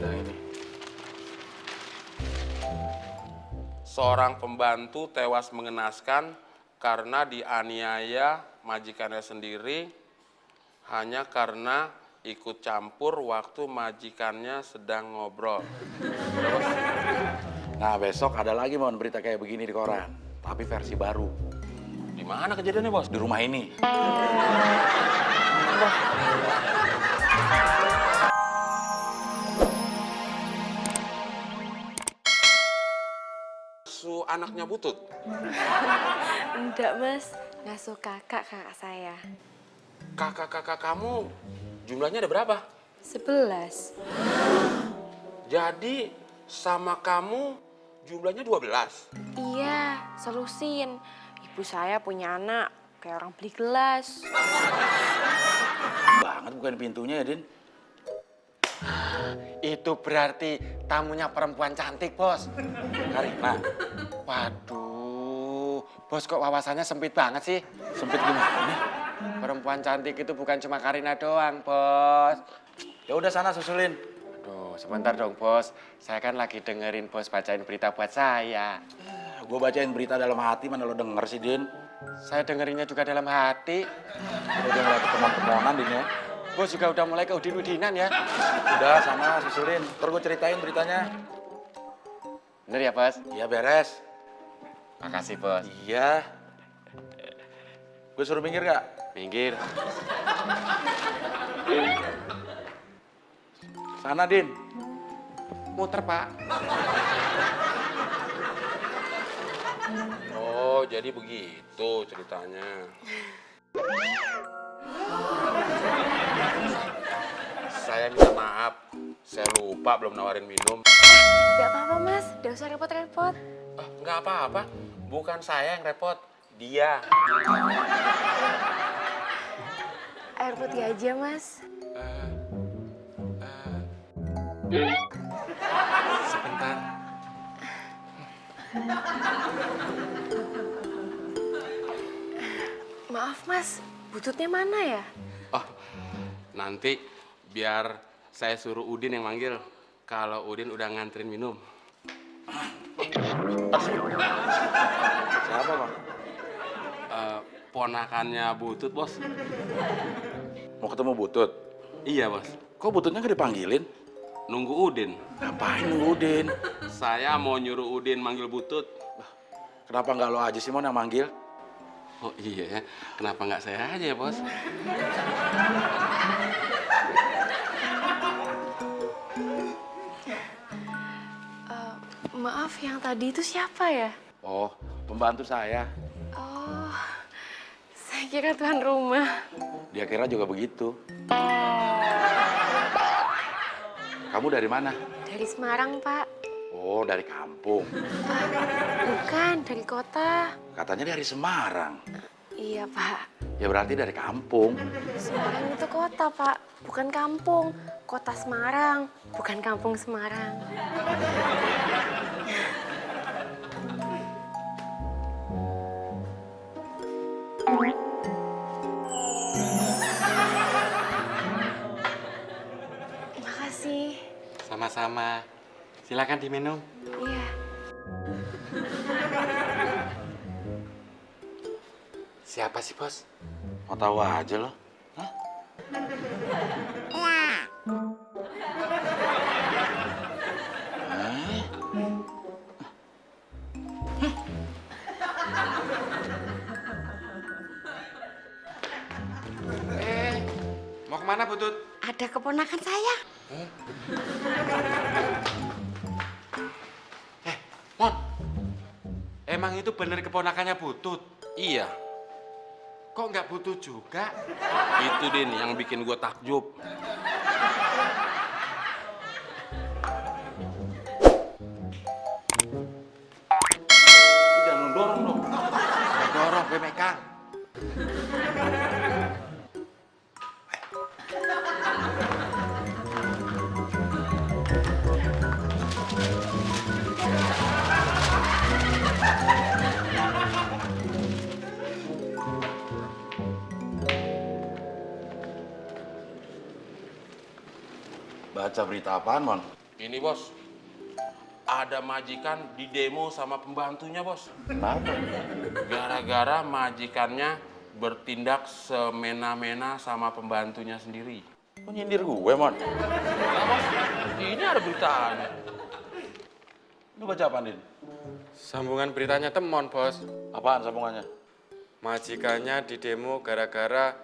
Nah ini. Seorang pembantu tewas mengenaskan karena dianiaya majikannya sendiri hanya karena ikut campur waktu majikannya sedang ngobrol. Nah besok ada lagi mohon berita kayak begini di koran, tapi versi baru. Di mana kejadiannya, Bos? Di rumah ini. Su anaknya butut. Enggak, Mas. Ngasuh kakak saya. Kakak-kakak kamu jumlahnya ada berapa? 11. Jadi sama kamu jumlahnya 12. Iya, solusin. Ibu saya punya anak kayak orang beli gelas. Banget bukan pintunya ya, Din. Itu berarti tamunya perempuan cantik, Bos. Karina. Waduh, Bos kok wawasannya sempit banget sih? Sempit gimana? Perempuan cantik itu bukan cuma Karina doang, Bos. Ya udah sana susulin. Aduh, sebentar dong, Bos. Saya kan lagi dengerin Bos bacain berita buat saya. Gue bacain berita dalam hati, mana lo denger sih, Din? Saya dengerinnya juga dalam hati. Udah ngeliat teman-temanan, Din ya. Bos juga udah mulai keudin-udinan ya. Udah sana susulin, ntar gue ceritain beritanya. Bener ya, Bos? Iya beres. Makasih, Bos. Iya. Gue suruh minggir gak? Minggir. Sana, Din. Muter, Pak. Oh, jadi begitu ceritanya. Saya minta maaf, saya lupa belum nawarin minum. Gak apa-apa, Mas. Gak usah repot-repot. Nggak apa-apa, bukan saya yang repot, dia. Air putih aja, Mas. Sebentar. Maaf, Mas. Bututnya mana ya? Oh, nanti biar saya suruh Udin yang manggil. Kalau Udin udah nganterin minum. Siapa, Bang? Ponakannya Butut, Bos. Mau ketemu Butut? Iya, Bos. Kok Bututnya gak dipanggilin? Nunggu Udin. Ngapain nunggu Udin? Saya mau nyuruh Udin manggil Butut. Kenapa nggak lo aja sih, Mon, yang manggil? Oh iya, kenapa nggak saya aja ya, Bos? Maaf, yang tadi itu siapa ya? Oh, pembantu saya. Oh, saya kira tuan rumah. Dia kira juga begitu. Kamu dari mana? Dari Semarang, Pak. Oh, dari kampung. Bukan, dari kota. Katanya dari Semarang. Iya, Pak. Ya berarti dari kampung. Semarang itu kota, Pak. Bukan kampung. Kota Semarang, bukan kampung Semarang. Makasih. Sama-sama. Silakan diminum. Iya. Siapa sih, Bos? Mau tahu aja lo. Hah? Mau kemana, Butut? Ada keponakan saya. Mon, emang itu bener keponakannya Butut? Iya, Kok nggak Butut juga? itu Din yang bikin gue takjub. Jangan dorong dong. Dorong, gue megang. Baca berita apaan, Mon? Ini bos, ada majikan di demo sama pembantunya bos. Kenapa? Gara-gara majikannya bertindak semena-mena sama pembantunya sendiri. Kok nyindir gue, Mon? Enggak bos, ini ada beritanya. Lu baca apaan, Din? Sambungan beritanya temon, Bos. Apaan sambungannya? Majikannya didemo gara-gara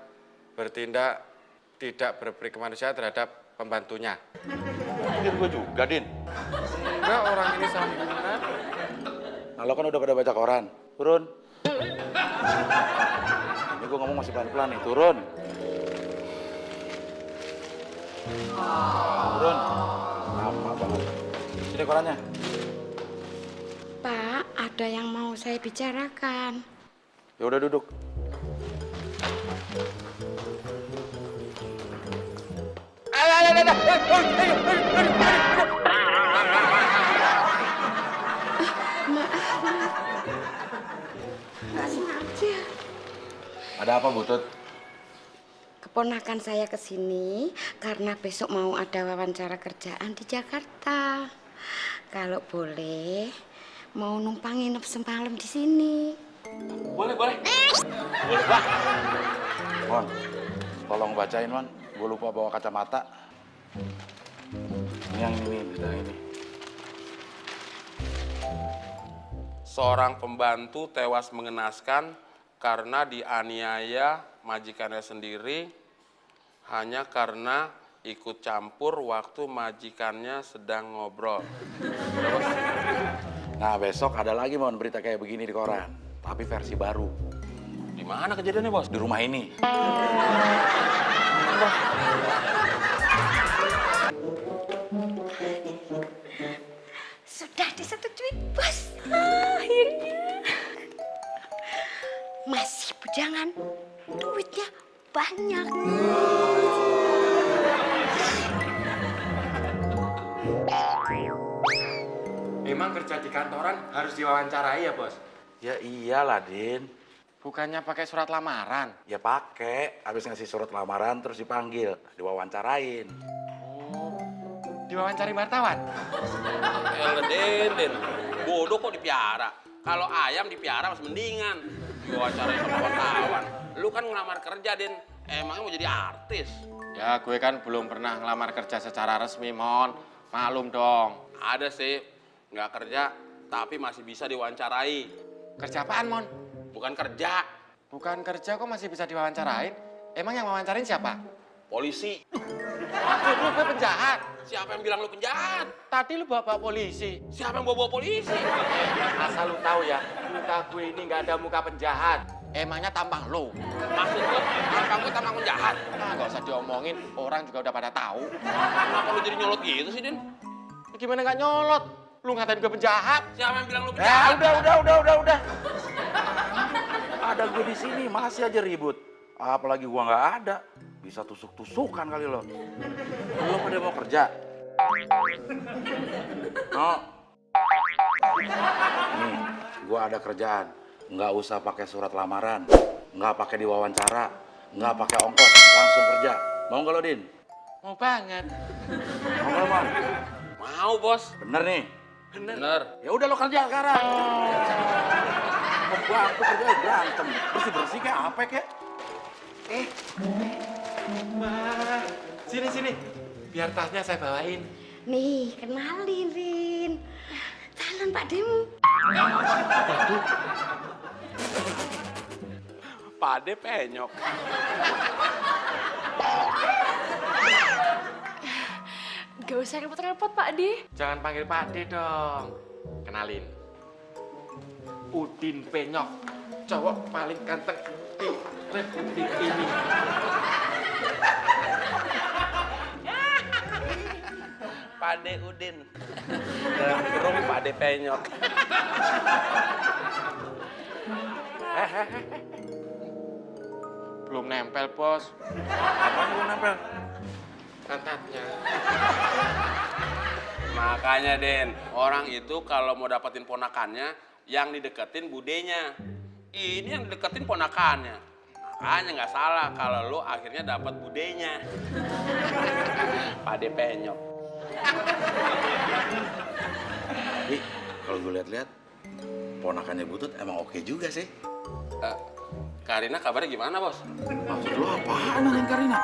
bertindak tidak berperi kemanusiaan terhadap pembantunya. Nyindir gue juga, Din. Enggak, orang ini sambungan. Nah, lo kan udah pada baca koran. Turun. Ini gue ngomong masih pelan-pelan nih. Turun. Turun. Lama banget. Sini korannya. Pak, ada yang mau saya bicarakan. Ya udah duduk. Nggak sengaja. Ada apa, Butut? Keponakan saya ke sini karena besok mau ada wawancara kerjaan di Jakarta. Kalau boleh, mau numpang nginep semalam di sini. Boleh, boleh. Mon, tolong bacain, Mon. Gue lupa bawa kacamata. Ini yang ini, berita ini. Seorang pembantu tewas mengenaskan karena dianiaya majikannya sendiri hanya karena ikut campur waktu majikannya sedang ngobrol. Nah, besok ada lagi, Mon, berita kayak begini di koran. Tapi versi baru. Di mana kejadiannya, bos? Di rumah ini. Sudah disetujui, Bos. Akhirnya. Masih bujangan. Duitnya banyak. Memang kerja di kantoran harus diwawancarai ya, Bos? Ya iyalah, Din. Bukannya pakai surat lamaran? Ya pakai. Habis ngasih surat lamaran terus dipanggil, diwawancarain. Oh, diwawancari wartawan? Den. Bodoh kok dipiara. Kalau ayam dipiara masih mendingan. Diwawancarain sama wartawan. Lu kan ngelamar kerja, Den. Emangnya mau jadi artis? Ya, gue kan belum pernah ngelamar kerja secara resmi, Mon. Maklum dong. Ada sih, nggak kerja, tapi masih bisa diwawancarai. Kerja apaan, Mon? Bukan kerja, Bukan kerja kok masih bisa diwawancarain? Emang yang wawancarain siapa? polisi. Lu gue penjahat. Siapa yang bilang lu penjahat? Tadi lu bawa polisi. Siapa yang bawa polisi? Asal lu tahu ya, muka gue ini nggak ada muka penjahat. Emangnya tampang lu. Maksud lu, tampang gue tampang penjahat? Nah, nggak usah diomongin, orang juga udah pada tahu. Kenapa lu jadi nyolot gitu sih, Din? Ya, gimana nggak nyolot? Lu ngatain gue penjahat. Siapa yang bilang lu Ya penjahat? udah. Ada gue di sini masih aja ribut. Apalagi gua nggak ada, bisa tusuk-tusukan kali lo. Lo pada mau kerja? No. Nih, gua ada kerjaan. Nggak usah pakai surat lamaran, nggak pakai diwawancara, nggak pakai ongkos, langsung kerja. Mau nggak lo, Din? Mau banget. Mau nggak lo, Mon? Mau, bos. Bener nih. Bener. Ya udah lo kerja sekarang. Pembantu kerja berantem, bersih kayak apa kek? Wah, sini. Biar tasnya saya bawain. Nih, kenalin, Rin. Calon Pak Demu. Pade penyok. Gak usah repot-repot, Pak D. Jangan panggil Pak D dong. Kenalin. Udin Penyok. Cowok paling ganteng di Republik ini. Pade Udin. Dalam kurung Pade penyok. Belum nempel, Bos. Apaan lo nempel? Pantatnya. Makanya, Den, orang itu kalau mau dapetin ponakannya, yang dideketin budenya. Ini yang dideketin ponakannya. Makanya nggak salah kalau lo akhirnya dapat budenya. Pade penyok. Tapi kalau gue lihat-lihat, ponakannya Butut emang oke juga sih. Karina kabarnya gimana, Bos? Maksud lo apaan nanyain Karina?